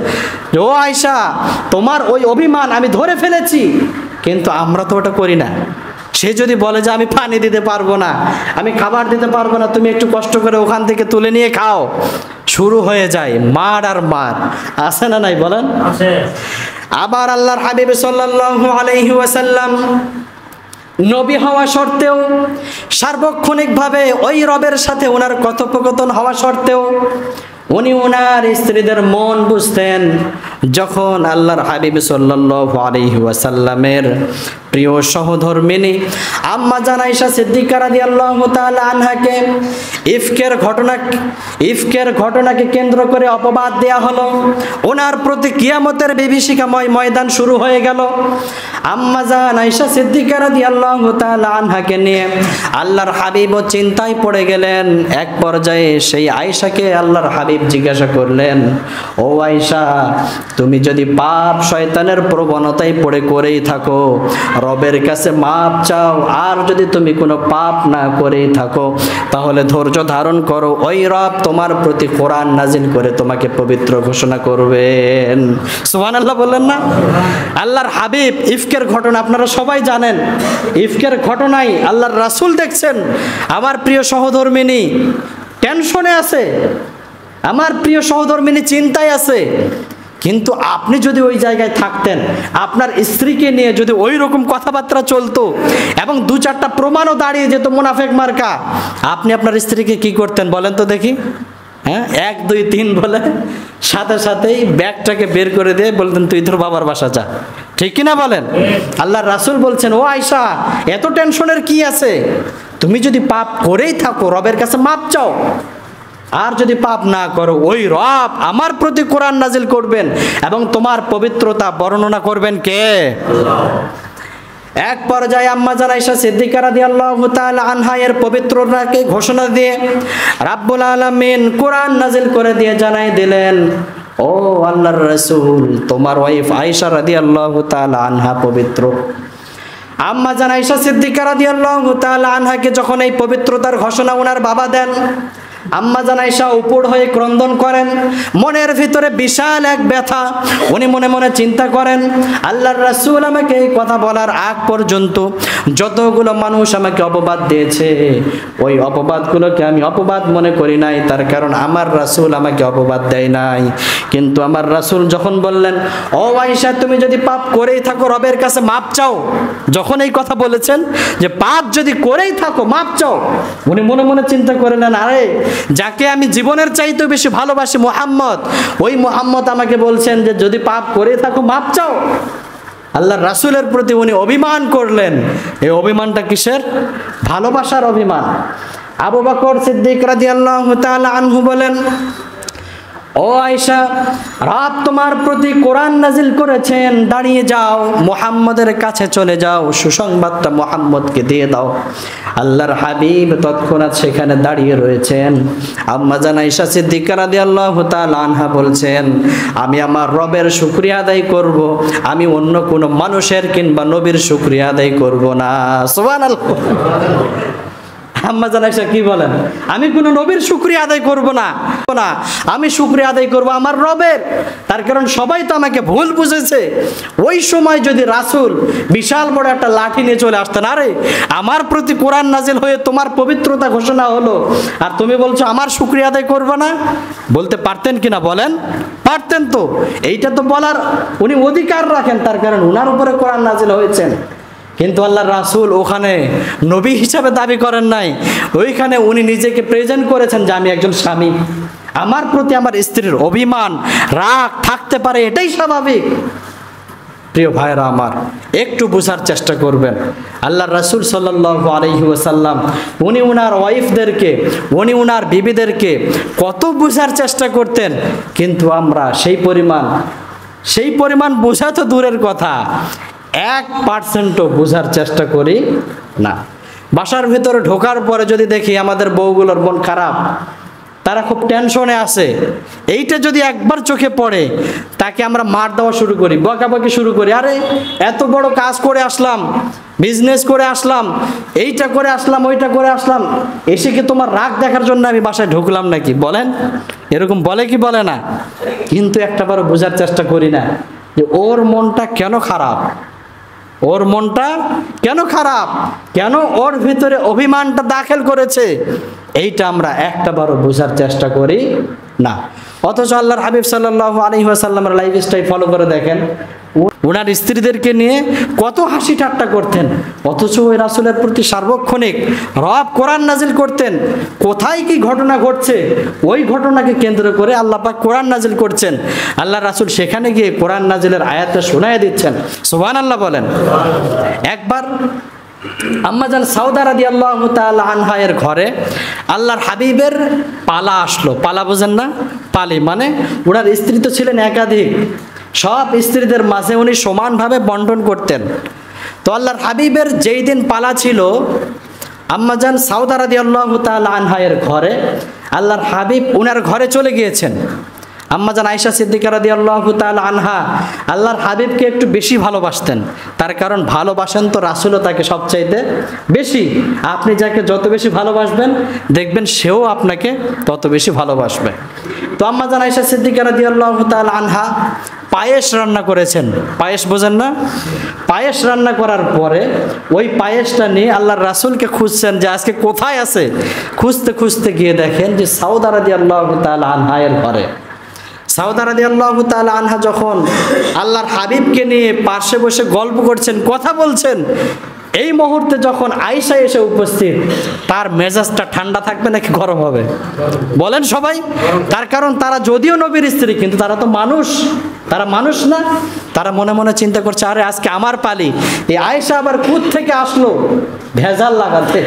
ও আয়েশা তোমার ওই অভিমান আমি ধরে ফেলেছি, কিন্তু আমরা তো ওটা করি না। সে যদি বলে যে আমি পানি দিতে পারবো না, আমি খাবার দিতে পারবো না, তুমি একটু কষ্ট করে ওখান থেকে তুলে নিয়ে খাও, শুরু হয়ে যায় মার আর মার। আছে না নাই বলেন? আবার আল্লাহর হাবিব সাল্লাল্লাহু আলাইহি ওয়াসাল্লাম নবী হওয়া সত্ত্বেও, সার্বক্ষণিকভাবে ওই রবের সাথে ওনার কথোপকথন হওয়া সত্ত্বেও উনি ওনার স্ত্রীদের মন বুঝতেন। যখন আল্লাহর হাবিব সাল্লাল্লাহু আলাইহি ওয়াসাল্লামের প্রিয় সহধর্মিনী আম্মা জান আয়েশা সিদ্দিকা রাদিয়াল্লাহু তাআলা আনহাকে ইফকের ঘটনাকে কেন্দ্র করে অপবাদ দেয়া হলো, ওনার প্রতি কিয়ামতের বিভীষিকাময় ময়দান শুরু হয়ে গেল। আম্মা জান আয়েশা সিদ্দিকা রাদিয়াল্লাহু তাআলা আনহাকে নিয়ে আল্লাহর হাবিবও চিন্তায় পড়ে গেলেন। এক পর্যায়ে সেই আয়েশাকে আল্লাহর হাবিব জিজ্ঞাসা করলেন, ও আয়েশা তুমি যদি পাপ শয়তানের প্রবণতায় পড়ে করেই থাকো, রবের কাছে মাপ চাও, আর যদি তুমি কোনো পাপ না করেই থাকো তাহলে ধৈর্য ধারণ করো, ওই রব তোমার প্রতি কোরআন নাজিল করে তোমাকে পবিত্র ঘোষণা করবেন। সুবহানাল্লাহ বললেন না? আল্লাহর হাবিব ইফকের ঘটনা আপনারা সবাই জানেন। ইফকের ঘটনায় আল্লাহর রাসূল দেখছেন আমার প্রিয় সহধর্মিনী টেনশনে আছে, আমার প্রিয় সহধর্মিনী চিন্তায় আছে, কিন্তু আপনি যদি ওই জায়গায় থাকতেন, আপনার স্ত্রীকে নিয়ে যদি ওই রকম কথাবার্তা চলতো এবং দু চারটা প্রমাণও দাঁড়িয়ে যেত মুনাফেক মার্কা, আপনি আপনার স্ত্রীকে কি করতেন বলেন তো দেখি? হ্যাঁ, 1 2 3 বলে সাথে সাথেই ব্যাগটাকে বের করে দিয়ে বলতেন তুই তোর বাবার বাসা যা, ঠিক কিনা বলেন? আল্লাহর রাসূল বলছেন, ও আয়েশা এত টেনশনের কি আছে, তুমি যদি পাপ করেই থাকো রবের কাছে মাপ চাও, আর যদি পাপ না করো ওই রব আমার প্রতি কোরআন নাজিল করবেন এবং তোমার পবিত্রতা বর্ণনা করবেন কে? এক পর্যায়ে আম্মা জান আয়েশা সিদ্দিকা রাদিয়াল্লাহু তাআলা আনহা এর পবিত্রতাকে ঘোষণা দিয়ে রাব্বুল আলামিন কোরআন নাজিল করে দিয়ে জানাই দিলেন, ও আল্লাহর রাসূল তোমার ওয়াইফ আয়েশা রাদিয়াল্লাহু তাআলা আনহা পবিত্র। আম্মা জান আয়েশা সিদ্দিকা রাদিয়াল্লাহু তাআলা আনহাকে যখন এই পবিত্রতার ঘোষণা ওনার বাবা দেন, আম্মা জান আয়েশা উপর হয়ে ক্রন্দন করেন, মনের ভিতরে বিশাল এক ব্যথা। উনি মনে মনে চিন্তা করেন, আল্লাহর রাসূল আমাকে এই কথা বলার আগ পর্যন্ত যতগুলো মানুষ আমাকে অপবাদ দিয়েছে, ওই অপবাদগুলোকে আমি অপবাদ মনে করি নাই, তার কারণ আমার রাসূল আমাকে অপবাদ দেয় নাই। কিন্তু আমার রাসূল যখন বললেন, ও আয়েশা তুমি যদি পাপ করেই থাকো রবের কাছে মাপ চাও, যখন এই কথা বলেছেন যে পাপ যদি করেই থাকো মাপ চাও, উনি মনে মনে চিন্তা করলেন, আরে যাকে আমি জীবনের চাইতেও বেশি ভালোবাসি মুহাম্মদ, ওই মুহাম্মদ আমাকে বলছেন যে যদি পাপ করে থাকো মাপ চাও। আল্লাহর রাসূলের প্রতি উনি অভিমান করলেন। এই অভিমানটা কিসের? ভালোবাসার অভিমান। আবু বকর সিদ্দিক রাদিয়াল্লাহু তাআলা আনহু বলেন, ও আয়েশা রব তোমার প্রতি কোরআন নাজিল করেছেন, দাঁড়িয়ে যাও, মুহাম্মদের কাছে চলে যাও, সুসংবাদটা মুহাম্মদকে দিয়ে দাও। আল্লাহর হাবিব তৎক্ষণাৎ সেখানে দাঁড়িয়ে রয়েছেন। আম্মা জান আয়েশা সিদ্দিকা রাদিয়াল্লাহু তাআলা আনহা বলছেন, আমি আমার রবের শুকরিয়া আদায় করব, আমি অন্য কোনো মানুষের কিংবা নবীর শুকরিয়া আদায় করব না। সুবহানাল্লাহ। আম্মা জান আয়েশা কি বলেন? আমি কোনো নবীর শুকরিয়া আদায় করব না, আমি শুকরিয়া আদায় করব আমার রবের। তার কারণ সবাই তো আমাকে ভুল বুঝেছে। ওই সময় যদি রাসূল বিশাল বড় একটা লাঠি নিয়ে চলে আসতেন, আরে আমার প্রতি কোরআন নাজিল হয়ে তোমার পবিত্রতা ঘোষণা হলো আর তুমি বলছো আমার শুকরিয়া আদায় করব না, বলতে পারতেন কিনা বলেন? পারতেন তো। এইটা তো বলার উনি অধিকার রাখেন, তার কারণ উনার উপরে কোরআন নাজিল হয়েছেন। কিন্তু আল্লাহর রাসূল ওখানে নবী হিসাবে দাবি করেন নাই, ওইখানে উনি নিজেকে প্রেজেন্ট করেছেন যে আমি একজন স্বামী, আমার প্রতি আমার স্ত্রীর অভিমান রাগ থাকতে পারে, এটাই স্বাভাবিক। প্রিয় ভাইরা আমার, একটু বোঝার চেষ্টা করবেন। আল্লাহর রাসূল সাল্লাল্লাহু আলাইহি ওয়াসাল্লাম উনি ওনার ওয়াইফদেরকে, উনি ওনার বিবিদেরকে কত বোঝার চেষ্টা করতেন, কিন্তু আমরা সেই পরিমাণ বোঝা তো দূরের কথা, 1% বোঝার চেষ্টা করি না। বাসার ভিতরে ঢোকার পরে যদি দেখি আমাদের বউগুলোর মন খারাপ, তারা খুব টেনশনে আছে। এইটা যদি একবার চোখে পড়ে তাকে আমরা মার দেওয়া শুরু করি, বকাবকি শুরু করি, আরে এত বড় কাজ করে আসলাম, বিজনেস করে আসলাম, এইটা করে আসলাম, ওইটা করে আসলাম, এসে কি তোমার রাগ দেখার জন্য আমি বাসায় ঢুকলাম নাকি? বলেন, এরকম বলে কি বলে না? কিন্তু একটাবারও বোঝার চেষ্টা করি না যে ওর মনটা কেন খারাপ, ওর মনটা কেন খারাপ, কেন ওর ভিতরে অভিমানটা দাখিল করেছে, এইটা আমরা একটাবারও বোঝার চেষ্টা করি না। অথচ আল্লাহর হাবিব সাল্লাল্লাহু আলাইহি ওয়াসাল্লামের লাইফস্টাইল ফলো করে দেখেন, ওনার স্ত্রীদেরকে নিয়ে কত হাসি ঠাট্টা করতেন, অথচ ওই রাসূলের প্রতি সার্বক্ষণিক রব কোরআন নাজিল করতেন। কোথায় কি ঘটনা ঘটছে, ওই ঘটনাকে কেন্দ্র করে আল্লাহ পাক কোরআন নাজিল করছেন, আল্লাহ রাসূল সেখানে গিয়ে কোরআন নাজিলের আয়াতটা শোনায় দিচ্ছেন। সুবহানাল্লাহ বলেন। একবার আম্মাজান সাউদা রাদিয়াল্লাহু তাআলা আনহা এর ঘরে আল্লাহর হাবিবের পালা আসলো। পালা বোঝেন না? পালি মানে ওনার স্ত্রী তো ছিলেন একাধিক, সব স্ত্রীদের মাঝে উনি সমানভাবে বন্টন করতেন। তো আল্লাহর হাবিবের যেই দিন পালা ছিল, আম্মাজান সাউদা রাদিয়াল্লাহু তাআলা আনহা এর ঘরে আল্লাহর হাবিব ওনার ঘরে চলে গিয়েছেন। আম্মাজান আয়েশা সিদ্দিকা রাদিয়াল্লাহু তাআলা আনহা আল্লাহর হাবিবকে একটু বেশি ভালোবাসতেন, তার কারণ ভালোবাসেন তো রাসূলও তাকে সবচাইতে বেশি। আপনি যাকে যত বেশি ভালোবাসবেন দেখবেন সেও আপনাকে তত বেশি ভালোবাসবে। তো আম্মাজান আয়েশা সিদ্দিকা রাদিয়াল্লাহু তাআলা আনহা পায়েস রান্না করেছেন। পায়েস বোঝেন না? পায়েস রান্না করার পরে ওই পায়েসটা নিয়ে আল্লাহর রাসূলকে খুঁজছেন যে আজকে কোথায় আছে। খুঁজতে খুঁজতে গিয়ে দেখেন যে সাউদা রাদিয়াল্লাহু তাআলা আনহা এর ঘরে। সাউদা রাদিয়াল্লাহু তাআলা আনহা যখন আল্লাহর হাবিবকে নিয়ে পাশে বসে গল্প করছেন, কথা বলছেন, এই মুহূর্তে যখন আয়েশা এসে উপস্থিত, তার মেজাজটা ঠান্ডা থাকবে নাকি গরম হবে? বলেন সবাই। তার কারণ তারা যদিও নবীর স্ত্রী, কিন্তু তারা তো মানুষ, তারা মানুষ না? তারা মনে মনে চিন্তা করছে, আরে আজকে আমার পালি, এই আয়েশা আবার কোথ থেকে আসলো ভেজাল লাগাতে।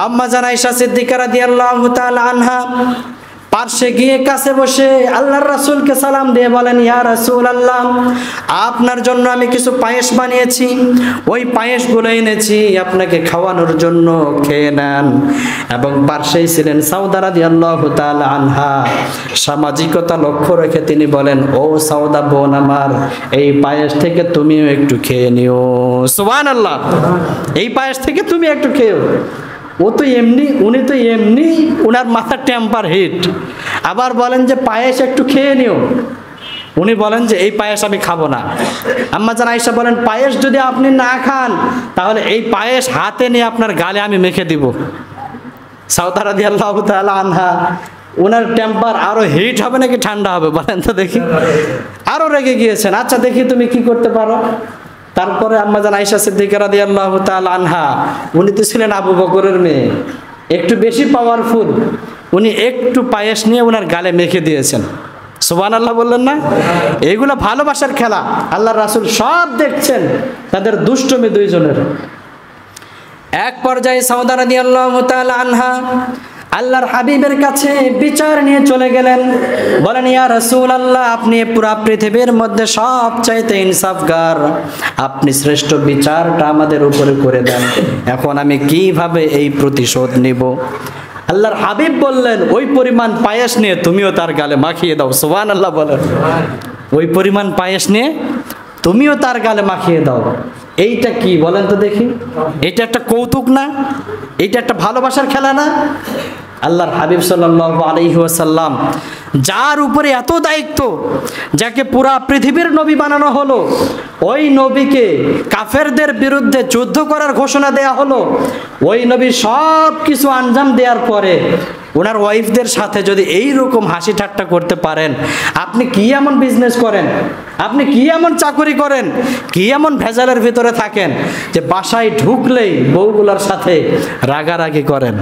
আম্মাজান আয়েশা সিদ্দিকা রাদিয়াল্লাহু তাআলা আনহা পার্শ্বে গিয়ে কাছে বসে আল্লাহর রাসূলকে সালাম দিয়ে বলেন, ইয়া রাসূলুল্লাহ, আপনার জন্য আমি কিছু পায়েস বানিয়েছি, ওই পায়েসগুলো এনেছি আপনাকে খাওয়ানোর জন্য, খেয়ে নেন। এবং পার্শ্বেই ছিলেন সাউদা রাদিয়াল্লাহু তাআলা আনহা। সামাজিকতা লক্ষ্য রেখে তিনি বলেন, ও সাউদা বোন আমার, এই পায়েস থেকে তুমিও একটু খেয়ে নিও। সুবহানাল্লাহ। এই পায়েস থেকে তুমি একটু খেও। ও তো এমনি, উনি তো এমনি, ওনার মাথার টেম্পার হিট, আবার বলেন যে পায়েস একটু খেয়ে নিও। উনি বলেন যে এই পায়েস আমি খাবো না। আম্মাজান আয়েশা বলেন, পায়েস যদি আপনি না খান তাহলে এই পায়েস হাতে নিয়ে আপনার গালে আমি মেখে দিব। সাউদা রাদিয়াল্লাহু তাআলা আনহা, ওনার টেম্পার আরো হিট হবে নাকি ঠান্ডা হবে বলেন তো দেখি? আরো রেগে গিয়েছেন। আচ্ছা দেখি তুমি কি করতে পারো। তারপরে আম্মাজান আয়েশা সিদ্দিকা রাদিয়াল্লাহু তাআলা আনহা, উনি তো ছিলেন আবু বকরের মেয়ে, একটু বেশি পাওয়ারফুল, উনি একটু পায়েস নিয়ে ওনার গালে মেখে দিয়েছেন। সুবহানাল্লাহ বললেন না? এইগুলো ভালোবাসার খেলা। আল্লাহর রাসূল সব দেখছেন তাদের দুষ্টমি দুইজনের। এক পর্যায়ে সাউদা রাদিয়াল্লাহু তাআলা আনহা আল্লাহর হাবিবের কাছে বিচার নিয়ে চলে গেলেন। বলেন, ইয়া রাসূলুল্লাহ, আপনি পুরো পৃথিবীর মধ্যে সবচাইতে ইনসাফগার, আপনি শ্রেষ্ঠ বিচারটা আমাদের উপরে করে দেন। এখন আমি কিভাবে এই প্রতিশোধ নিব? আল্লাহর হাবিব বললেন, ওই পরিমাণ পায়েস নিয়ে তুমিও তার গালে মাখিয়ে দাও। সুবহানাল্লাহ বলেন। ওই পরিমাণ পায়েস নিয়ে তুমিও তার গালে মাখিয়ে দাও। এইটা কি বলেন তো দেখি? এটা একটা কৌতুক না? এটা একটা ভালোবাসার খেলা না? আল্লাহর হাবিব সাল্লাল্লাহু আলাইহি ওয়াসাল্লাম, যার উপরে এত দায়িত্ব, যাকে পুরা পৃথিবীর নবী বানানো হলো, ওই নবীকে কাফেরদের বিরুদ্ধে যুদ্ধ করার ঘোষণা দেয়া হলো, ওই নবী সব কিছু আঞ্জাম দেওয়ার পরে ওনার ওয়াইফদের সাথে যদি এই রকম হাসি ঠাট্টা করতে পারেন, আপনি কি এমন বিজনেস করেন, আপনি কি এমন চাকরি করেন, কি এমন ভেজালের ভিতরে থাকেন যে বাসায় ঢুকলেই বউগুলোর সাথে রাগারাগি করেন?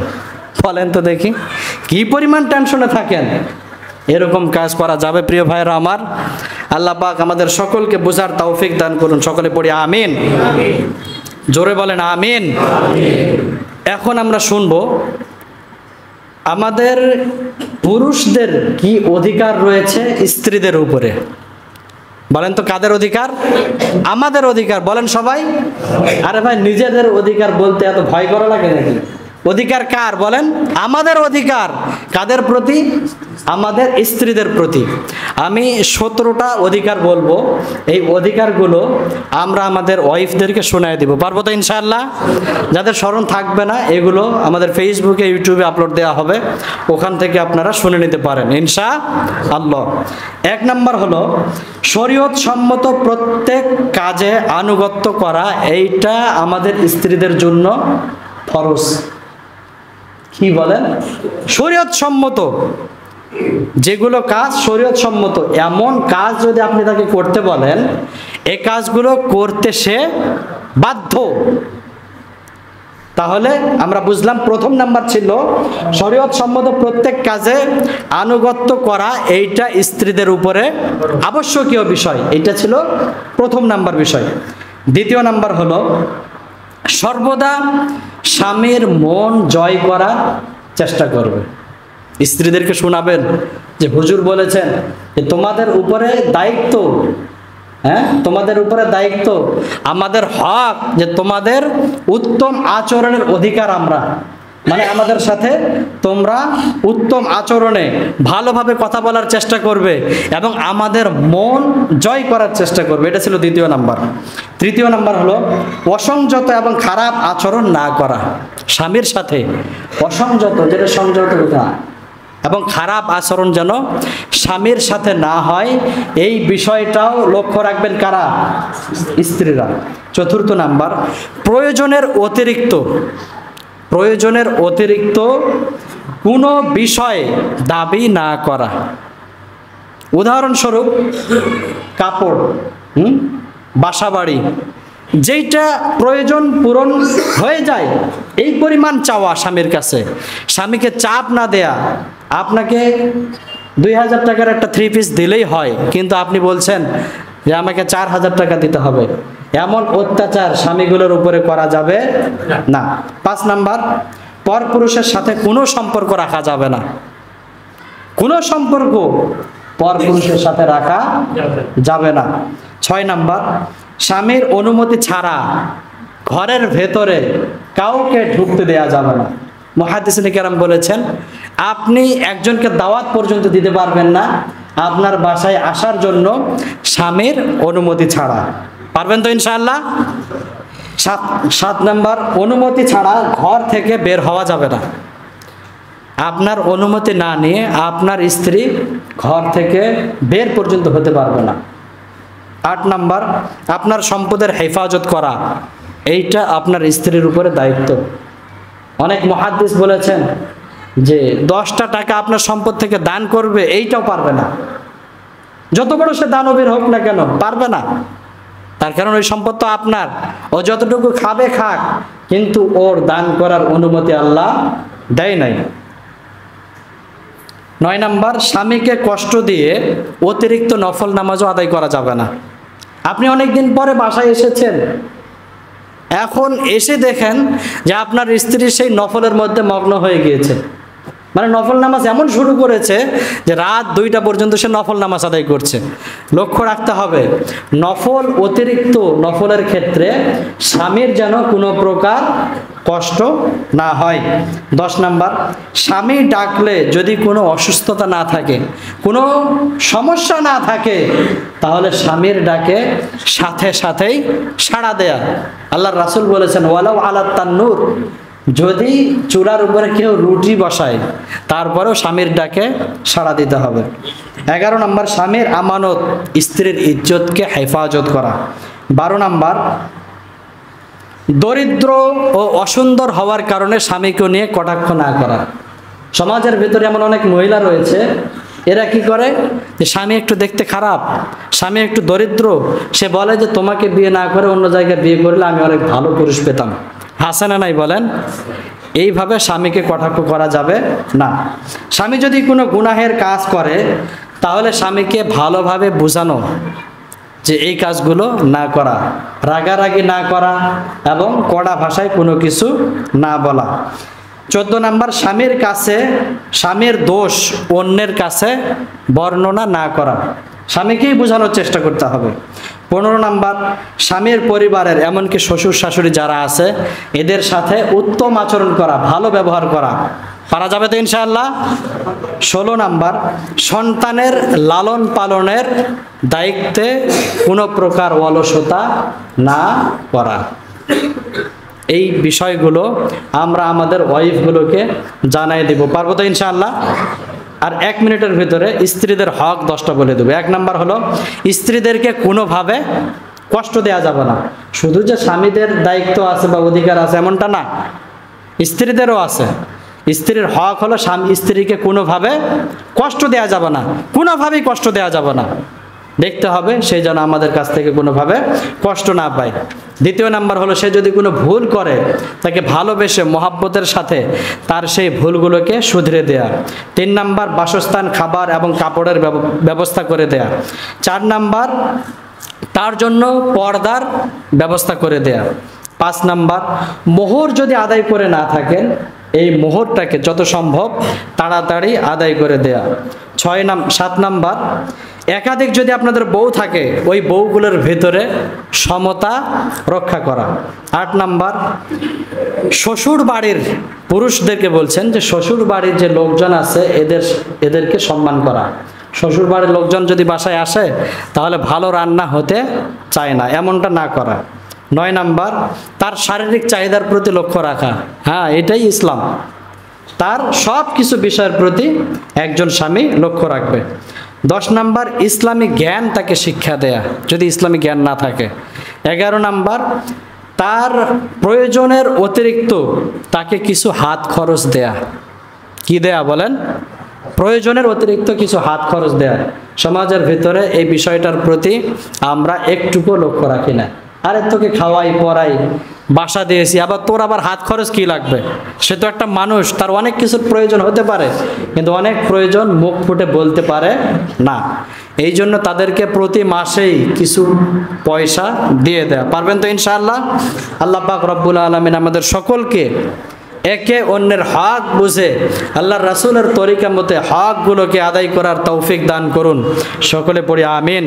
বলেন তো দেখি, কি পরিমাণ টেনশনে থাকেন? এরকম কাজ করা যাবে প্রিয় ভাইরা আমার? আল্লাহ পাক আমাদের সকলকে বোঝার তৌফিক দান করুন। সকলে পড়ি আমিন। জোরে বলেন আমিন। এখন আমরা শুনবো আমাদের পুরুষদের কি অধিকার রয়েছে স্ত্রীদের উপরে। বলেন তো কাদের অধিকার? আমাদের অধিকার। বলেন সবাই। আরে ভাই, নিজেদের অধিকার বলতে এত ভয় করা লাগে নাকি? অধিকার কার বলেন? আমাদের অধিকার। কাদের প্রতি? আমাদের স্ত্রীদের প্রতি। আমি 17টা অধিকার বলবো, এই অধিকারগুলো আমরা আমাদের ওয়াইফদেরকে শোনায় দিব, পারবো তো ইনশাআল্লাহ? যাদের স্মরণ থাকবে না, এগুলো আমাদের ফেসবুকে ইউটিউবে আপলোড দেওয়া হবে, ওখান থেকে আপনারা শুনে নিতে পারেন ইনশাআল্লাহ। 1 নম্বর হলো শরীয়ত সম্মত প্রত্যেক কাজে আনুগত্য করা, এইটা আমাদের স্ত্রীদের জন্য ফরজ। কি বলেন? শরীয়ত সম্মত যেগুলো কাজ শরীয়ত সম্মত, এমন কাজ যদি আপনি তাকে করতে বলেন, এই কাজগুলো করতে সে বাধ্য। তাহলে আমরা বুঝলাম প্রথম নাম্বার ছিল শরীয়ত সম্মত প্রত্যেক কাজে আনুগত্য করা, এইটা স্ত্রীদের উপরে আবশ্যকীয় বিষয়। এটা ছিল প্রথম নাম্বার বিষয়। দ্বিতীয় নাম্বার হলো সর্বদা স্বামীর মন জয় করার চেষ্টা করবে। স্ত্রীদেরকে শোনাবেন যে হুজুর বলেছেন যে তোমাদের উপরে দায়িত্ব, তোমাদের উপরে দায়িত্ব, আমাদের হক যে তোমাদের উত্তম আচরণের অধিকার আমরা, মানে আমাদের সাথে তোমরা উত্তম আচরণে ভালোভাবে কথা বলার চেষ্টা করবে এবং আমাদের মন জয় করার চেষ্টা করবে। এটা ছিল দ্বিতীয় নাম্বার। তৃতীয় নাম্বার হলো অসংযত এবং খারাপ আচরণ না করা। স্বামীর সাথে অসংযত, যেটা সংযত না, এবং খারাপ আচরণ যেন স্বামীর সাথে না হয়, এই বিষয়টাও লক্ষ্য রাখবেন কারা? স্ত্রীরা। চতুর্থ নাম্বার প্রয়োজনের অতিরিক্ত কোনো বিষয়ে দাবি না করা। উদাহরণস্বরূপ কাপড়, বাসাবাড়ি, যেইটা প্রয়োজন পূরণ হয়ে যায় এই পরিমাণ চাওয়া স্বামীর কাছে, স্বামীকে চাপ না দেয়া। আপনাকে 2000 টাকার একটা 3 পিস দিলেই হয়, কিন্তু আপনি বলছেন যে আমাকে 4000 টাকা দিতে হবে, এমন অত্যাচার স্বামীগুলোর উপরে করা যাবে না। 5 নাম্বার পরপুরুষের সাথে কোনো সম্পর্ক রাখা যাবে না। কোনো সম্পর্ক পরপুরুষের সাথে রাখা যাবে না। 6 নাম্বার স্বামীর অনুমতি ছাড়া ঘরের ভেতরে কাউকে ঢুকতে দেয়া যাবে না। মুহাদ্দিসিনে কেরাম বলেছেন আপনি একজনকে দাওয়াত পর্যন্ত দিতে পারবেন না আপনার বাসায় আসার জন্য স্বামীর অনুমতি ছাড়া। পারবেন তো ইনশাআল্লাহ? 7 নাম্বার অনুমতি ছাড়া ঘর থেকে বের হওয়া যাবে না। আপনার অনুমতি না নিয়ে আপনার স্ত্রী ঘর থেকে বের পর্যন্ত হতে পারবে না। 8 নাম্বার আপনার সম্পদের হেফাজত করা, এইটা আপনার স্ত্রীর উপরে দায়িত্ব। অনেক মুহাদ্দিস বলেছেন যে 10টা টাকা আপনার সম্পদ থেকে দান করবে, এইটাও পারবে না। যত বড় সে দানবীর হোক না কেন, পারবে না। তার কারণ ওই সম্পদ তো আপনার, ও যতটুকু খাবে খাক, কিন্তু ওর দান করার অনুমতি আল্লাহ দেয় নাই। 9 নাম্বার স্বামীকে কষ্ট দিয়ে অতিরিক্ত নফল নামাজও আদায় করা যাবে না। আপনি অনেক দিন পরে বাসায় এসেছেন, এখন এসে দেখেন যে আপনার স্ত্রী সেই নফলের মধ্যে মগ্ন হয়ে গিয়েছে, মানে নফল নামাজ এমন শুরু করেছে যে রাত 2টা পর্যন্ত সে নফল নামাজ আদায় করছে। লক্ষ্য রাখতে হবে নফল, অতিরিক্ত নফলের ক্ষেত্রে স্বামীর যেন কোনো প্রকার কষ্ট না হয়। 10 নাম্বার স্বামী ডাকলে যদি কোনো অসুস্থতা না থাকে, কোনো সমস্যা না থাকে, তাহলে স্বামীর ডাকে সাথে সাথেই সাড়া দেয়া। আল্লাহর রাসূল বলেছেন ওয়ালাউ আলাত তান্নুর, যদি চুলার উপরে কেউ রুটি বসায় তারপরেও স্বামীর ডাকে সাড়া দিতে হবে। 11 নাম্বার স্বামীর আমানত, স্ত্রীর ইজ্জতকে হেফাজত করা। 12 নাম্বার দরিদ্র ও অসুন্দর হওয়ার কারণে স্বামীকে নিয়ে কটাক্ষ না করা। সমাজের ভিতরে এমন অনেক মহিলা রয়েছে, এরা কি করে যে স্বামী একটু দেখতে খারাপ, স্বামী একটু দরিদ্র, সে বলে যে তোমাকে বিয়ে না করে অন্য জায়গায় বিয়ে করলে আমি অনেক ভালো পুরুষ পেতাম। হাসে না নাই বলেন? এইভাবে স্বামীকে কটাক্ষ করা যাবে না। স্বামী যদি কোনো গুনাহের কাজ করে তাহলে স্বামীকে ভালোভাবে বোঝানো যে এই কাজগুলো না করা, রাগারাগি না করা এবং কড়া ভাষায় কোনো কিছু না বলা। 14 নাম্বার স্বামীর কাছে স্বামীর দোষ অন্যের কাছে বর্ণনা না করা। স্বামীকেই বোঝানোর চেষ্টা করতে হবে। 15 নাম্বার, স্বামীর পরিবারের এমনকি শ্বশুর শাশুড়ি যারা আছে এদের সাথে উত্তম আচরণ করা, ভালো ব্যবহার করা। পারা যাবে তো ইনশাআল্লাহ? 16 নাম্বার, সন্তানের লালন পালনের দায়িত্বে কোনো প্রকার অলসতা না করা। এই বিষয়গুলো আমরা আমাদের ওয়াইফগুলোকে জানাই দেব, পারবো তো ইনশাআল্লাহ? আর 1 মিনিটের ভিতরে স্ত্রীদের হক 10টা বলে দেবো। 1 নাম্বার হলো, স্ত্রীদেরকে কোনোভাবে কষ্ট দেওয়া যাবে না। শুধু যে স্বামীদের দায়িত্ব আছে বা অধিকার আছে এমনটা না, স্ত্রীদেরও আছে। স্ত্রীর হক হলো স্ত্রীকে কোনোভাবে কষ্ট দেওয়া যাবে না, কোনোভাবেই কষ্ট দেওয়া যাবে না। দেখতে হবে সে যেন আমাদের কাছ থেকে কোনোভাবে কষ্ট না পায়। 2 নাম্বার হলো, সে যদি কোনো ভুল করে তাকে ভালোবেসে মহাব্বতের সাথে তার সেই ভুলগুলোকে শুধরে দেয়া। 3 নাম্বার, বাসস্থান, খাবার এবং কাপড়ের ব্যবস্থা করে দেয়া। 4 নাম্বার, তার জন্য পর্দার ব্যবস্থা করে দেয়া। 5 নাম্বার, মোহর যদি আদায় করে না থাকেন এই মোহরটাকে যত সম্ভব তাড়াতাড়ি আদায় করে দেয়া। 7 নাম্বার, একাধিক যদি আপনাদের বউ থাকে ওই বউগুলোর ভেতরে সমতা রক্ষা করা। 8 নাম্বার, শ্বশুর বাড়ির পুরুষদেরকে বলছেন যে শ্বশুর বাড়ির যে লোকজন আছে এদেরকে সম্মান করা। শ্বশুর বাড়ির লোকজন যদি বাসায় আসে তাহলে ভালো রান্না হতে চায় না, এমনটা না করা। 9 নাম্বার, তার শারীরিক চাহিদার প্রতি লক্ষ্য রাখা। হ্যাঁ, এটাই ইসলাম। তার সব কিছু বিষয়ের প্রতি একজন স্বামী লক্ষ্য রাখবে। 10 নাম্বার, ইসলামী জ্ঞান তাকে শিক্ষা দেয়া যদি ইসলামী জ্ঞান না থাকে। 11 নাম্বার, তার প্রয়োজনের অতিরিক্ত তাকে কিছু হাত খরচ দেয়া। কি দেয়া বলেন? প্রয়োজনের অতিরিক্ত কিছু হাত খরচ দেয়া। সমাজের ভিতরে এই বিষয়টার প্রতি আমরা একটুকু লক্ষ্য রাখি না। আরে তোকে খাওয়াই পড়াই বাসা দিয়েছি, আবার তোর আবার হাত খরচ কি লাগবে? সে তো একটা মানুষ, তার অনেক কিছুর প্রয়োজন হতে পারে, কিন্তু অনেক প্রয়োজন মুখ ফুটে বলতে পারে না। এই জন্য তাদেরকে প্রতি মাসেই কিছু পয়সা দিয়ে দেয়া। পারবেন তো ইনশাআল্লাহ? আল্লাহ পাক রব্বুল আলামিন আমাদের সকলকে একে অন্যের হক বুঝে আল্লাহর রাসূলের তরিকা মতে হকগুলোকে আদায় করার তৌফিক দান করুন। সকলে পড়ি আমিন।